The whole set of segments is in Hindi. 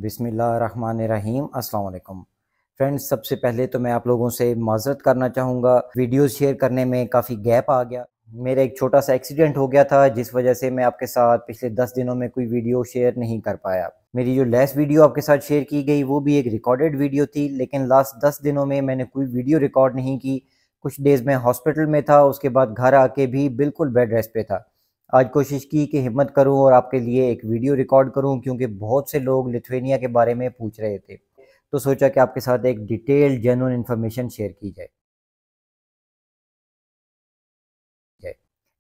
बिस्मिल्लाहिर्रहमानिर्रहीम अस्सलाम वालेकुम फ्रेंड्स। सबसे पहले तो मैं आप लोगों से माज़रत करना चाहूँगा, वीडियोस शेयर करने में काफ़ी गैप आ गया। मेरा एक छोटा सा एक्सीडेंट हो गया था जिस वजह से मैं आपके साथ पिछले 10 दिनों में कोई वीडियो शेयर नहीं कर पाया। मेरी जो लास्ट वीडियो आपके साथ शेयर की गई वो भी एक रिकॉर्डेड वीडियो थी, लेकिन लास्ट 10 दिनों में मैंने कोई वीडियो रिकॉर्ड नहीं की। कुछ डेज़ में हॉस्पिटल में था, उसके बाद घर आके भी बिल्कुल बेड रेस्ट पे था। आज कोशिश की कि हिम्मत करूं और आपके लिए एक वीडियो रिकॉर्ड करूं, क्योंकि बहुत से लोग लिथुआनिया के बारे में पूछ रहे थे। तो सोचा कि आपके साथ एक डिटेल्ड जेन्युइन इन्फॉर्मेशन शेयर की जाए।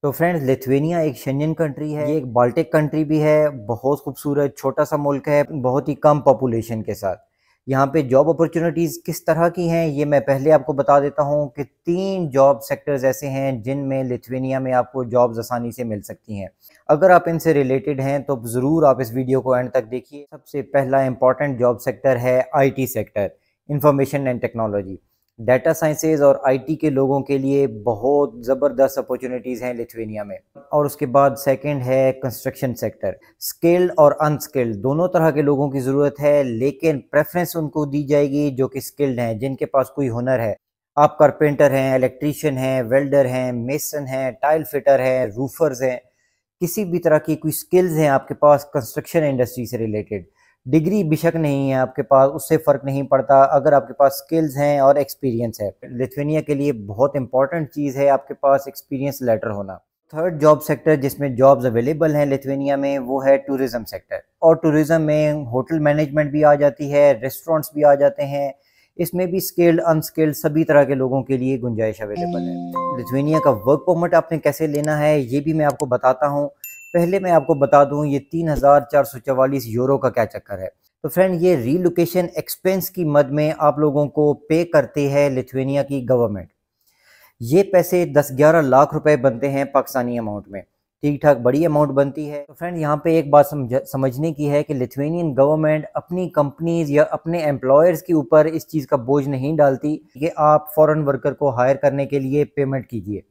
तो फ्रेंड्स, लिथुआनिया एक शेंजन कंट्री है, ये एक बाल्टिक कंट्री भी है। बहुत खूबसूरत छोटा सा मुल्क है, बहुत ही कम पॉपुलेशन के साथ। यहाँ पे जॉब अपॉर्चुनिटीज़ किस तरह की हैं ये मैं पहले आपको बता देता हूँ कि 3 जॉब सेक्टर्स ऐसे हैं जिनमें लिथुआनिया में आपको जॉब्स आसानी से मिल सकती हैं। अगर आप इनसे रिलेटेड हैं तो ज़रूर आप इस वीडियो को एंड तक देखिए। सबसे पहला इंपॉर्टेंट जॉब सेक्टर है IT sector, information and technology. Data sciences और आईटी के लोगों के लिए बहुत ज़बरदस्त अपॉर्चुनिटीज़ हैं लिथुआनिया में। और उसके बाद सेकंड है कंस्ट्रक्शन सेक्टर। स्किल्ड और अनस्किल्ड दोनों तरह के लोगों की ज़रूरत है, लेकिन प्रेफरेंस उनको दी जाएगी जो कि स्किल्ड हैं, जिनके पास कोई हुनर है। आप कारपेंटर हैं, इलेक्ट्रीशियन हैं, वेल्डर हैं, मेसन हैं, टाइल फिटर हैं, रूफर्स हैं, किसी भी तरह की कोई स्किल्स हैं आपके पास कंस्ट्रक्शन इंडस्ट्री से रिलेटेड। डिग्री बेशक नहीं है आपके पास, उससे फ़र्क नहीं पड़ता अगर आपके पास स्किल्स हैं और एक्सपीरियंस है। लिथुआनिया के लिए बहुत इंपॉर्टेंट चीज़ है आपके पास एक्सपीरियंस लेटर होना। थर्ड जॉब सेक्टर जिसमें जॉब्स अवेलेबल हैं लिथुआनिया में वो है टूरिज़्म सेक्टर। और टूरिज़्म में होटल मैनेजमेंट भी आ जाती है, रेस्टोरेंट्स भी आ जाते हैं। इसमें भी स्किल्ड अनस्किल्ड सभी तरह के लोगों के लिए गुंजाइश अवेलेबल है। लिथुआनिया का वर्क परमिट आपने कैसे लेना है ये भी मैं आपको बताता हूँ। पहले मैं आपको बता दूं ये 3,444 यूरो का क्या चक्कर है। तो फ्रेंड, ये रीलोकेशन एक्सपेंस की मद में आप लोगों को पे करती है लिथुआनिया की गवर्नमेंट। ये पैसे 10-11 लाख रुपए बनते हैं पाकिस्तानी अमाउंट में। ठीक ठाक बड़ी अमाउंट बनती है। तो फ्रेंड, यहाँ पे एक बात समझने की है कि लिथुआनियन गवर्नमेंट अपनी कंपनीज या अपने एम्प्लॉयर्स के ऊपर इस चीज़ का बोझ नहीं डालती कि आप फॉरेन वर्कर को हायर करने के लिए पेमेंट कीजिए।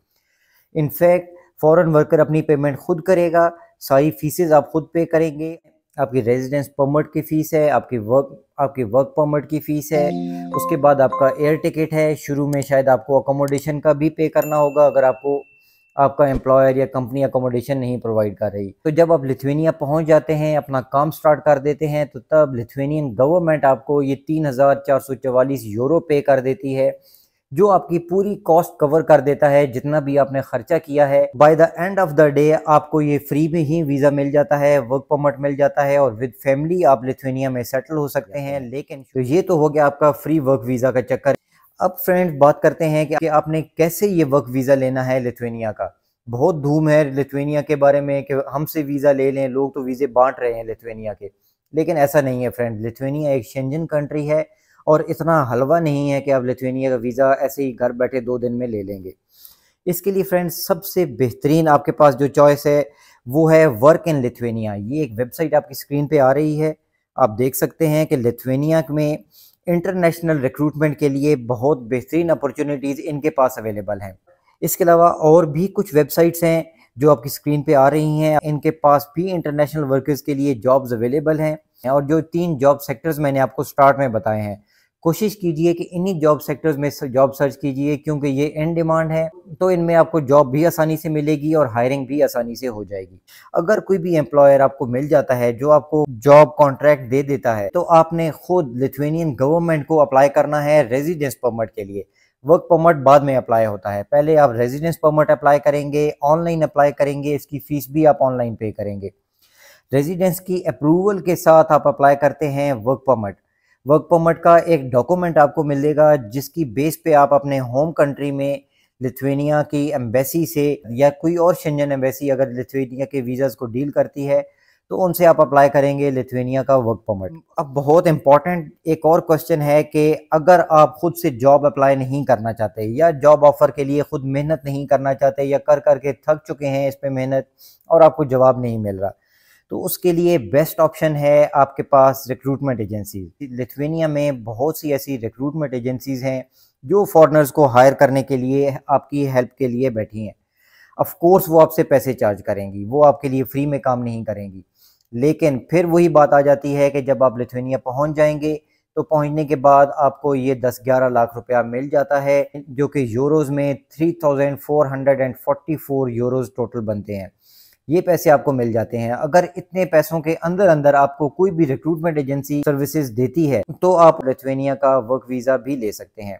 इनफैक्ट फॉरेन वर्कर अपनी पेमेंट खुद करेगा, सारी फीसेस आप खुद पे करेंगे। आपकी रेजिडेंस परमिट की फ़ीस है, आपकी वर्क परमिट की फ़ीस है, उसके बाद आपका एयर टिकट है। शुरू में शायद आपको अकोमोडेशन का भी पे करना होगा अगर आपको आपका एम्प्लॉयर या कंपनी अकोमोडेशन नहीं प्रोवाइड कर रही। तो जब आप लिथुआनिया पहुंच जाते हैं, अपना काम स्टार्ट कर देते हैं, तो तब लिथुआनियन गवर्नमेंट आपको ये 3,444 यूरो पे कर देती है, जो आपकी पूरी कॉस्ट कवर कर देता है जितना भी आपने खर्चा किया है। By the end of the day आपको ये फ्री में ही वीज़ा मिल जाता है, वर्क परमिट मिल जाता है और विद फैमिली आप लिथुआनिया में सेटल हो सकते हैं। लेकिन तो ये तो हो गया आपका फ्री वर्क वीज़ा का चक्कर। अब फ्रेंड्स, बात करते हैं कि आपने कैसे ये वर्क वीज़ा लेना है लिथुआनिया का। बहुत धूम है लिथुआनिया के बारे में कि हमसे वीज़ा ले लें, लोग तो वीज़े बांट रहे हैं लिथुआनिया के, लेकिन ऐसा नहीं है फ्रेंड। लिथुआनिया एक शेंजन कंट्री है और इतना हलवा नहीं है कि आप लिथुआनिया का वीज़ा ऐसे ही घर बैठे 2 दिन में ले लेंगे। इसके लिए फ्रेंड्स, सबसे बेहतरीन आपके पास जो चॉइस है वो है वर्क इन लिथुआनिया। ये एक वेबसाइट आपकी स्क्रीन पे आ रही है, आप देख सकते हैं कि लिथुआनिया में इंटरनेशनल रिक्रूटमेंट के लिए बहुत बेहतरीन अपॉर्चुनिटीज़ इनके पास अवेलेबल हैं। इसके अलावा और भी कुछ वेबसाइट्स हैं जो आपकी स्क्रीन पे आ रही हैं, इनके पास भी इंटरनेशनल वर्कर्स के लिए जॉब्स अवेलेबल हैं। और जो 3 जॉब सेक्टर्स मैंने आपको स्टार्ट में बताए हैं, कोशिश कीजिए कि इन्हीं जॉब सेक्टर्स में जॉब सर्च कीजिए, क्योंकि ये इन डिमांड है। तो इनमें आपको जॉब भी आसानी से मिलेगी और हायरिंग भी आसानी से हो जाएगी। अगर कोई भी एम्प्लॉयर आपको मिल जाता है जो आपको जॉब कॉन्ट्रैक्ट दे देता है, तो आपने खुद लिथुआनियन गवर्नमेंट को अप्लाई करना है रेजिडेंस परमिट के लिए। वर्क परमिट बाद में अप्लाई होता है, पहले आप रेजिडेंस परमिट अप्लाई करेंगे, ऑनलाइन अप्लाई करेंगे, इसकी फ़ीस भी आप ऑनलाइन पे करेंगे। रेजिडेंस की अप्रूवल के साथ आप अप्लाई करते हैं वर्क परमिट। वर्क परमिट का एक डॉक्यूमेंट आपको मिलेगा जिसकी बेस पे आप अपने होम कंट्री में लिथुआनिया की एम्बेसी से या कोई और शेंजन एम्बेसी अगर लिथुआनिया के वीज़ाज़ को डील करती है तो उनसे आप अप्लाई करेंगे लिथुआनिया का वर्क परमिट। अब बहुत इंपॉर्टेंट एक और क्वेश्चन है कि अगर आप खुद से जॉब अप्लाई नहीं करना चाहते या जॉब ऑफ़र के लिए खुद मेहनत नहीं करना चाहते या कर करके थक चुके हैं इस पे मेहनत और आपको जवाब नहीं मिल रहा, तो उसके लिए बेस्ट ऑप्शन है आपके पास रिक्रूटमेंट एजेंसी। लिथुआनिया में बहुत सी ऐसी रिक्रूटमेंट एजेंसीज़ हैं जो फॉरेनर्स को हायर करने के लिए आपकी हेल्प के लिए बैठी हैं। ऑफ कोर्स वो आपसे पैसे चार्ज करेंगी, वो आपके लिए फ्री में काम नहीं करेंगी, लेकिन फिर वही बात आ जाती है कि जब आप लिथुआनिया पहुंच जाएंगे तो पहुंचने के बाद आपको ये 10-11 लाख रुपया मिल जाता है, जो कि यूरोज़ में 3444 यूरोज़ टोटल बनते हैं। ये पैसे आपको मिल जाते हैं। अगर इतने पैसों के अंदर अंदर आपको कोई भी रिक्रूटमेंट एजेंसी सर्विसेज देती है तो आप लिथुआनिया का वर्क वीज़ा भी ले सकते हैं।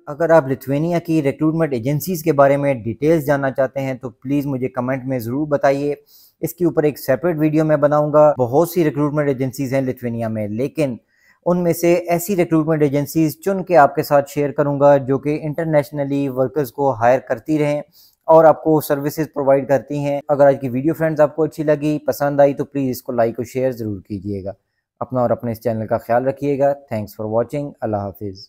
अगर आप लिथुआनिया की रिक्रूटमेंट एजेंसीज के बारे में डिटेल्स जानना चाहते हैं तो प्लीज़ मुझे कमेंट में ज़रूर बताइए। इसके ऊपर एक सेपरेट वीडियो मैं बनाऊंगा। बहुत सी रिक्रूटमेंट एजेंसीज हैं लिथुआनिया में, लेकिन उनमें से ऐसी रिक्रूटमेंट एजेंसीज चुन के आपके साथ शेयर करूंगा जो कि इंटरनेशनली वर्कर्स को हायर करती रहें और आपको सर्विसेज प्रोवाइड करती हैं। अगर आज की वीडियो फ्रेंड्स आपको अच्छी लगी, पसंद आई, तो प्लीज़ इसको लाइक और शेयर ज़रूर कीजिएगा। अपना और अपने इस चैनल का ख्याल रखिएगा। Thanks for watching. अल्लाह हाफिज़।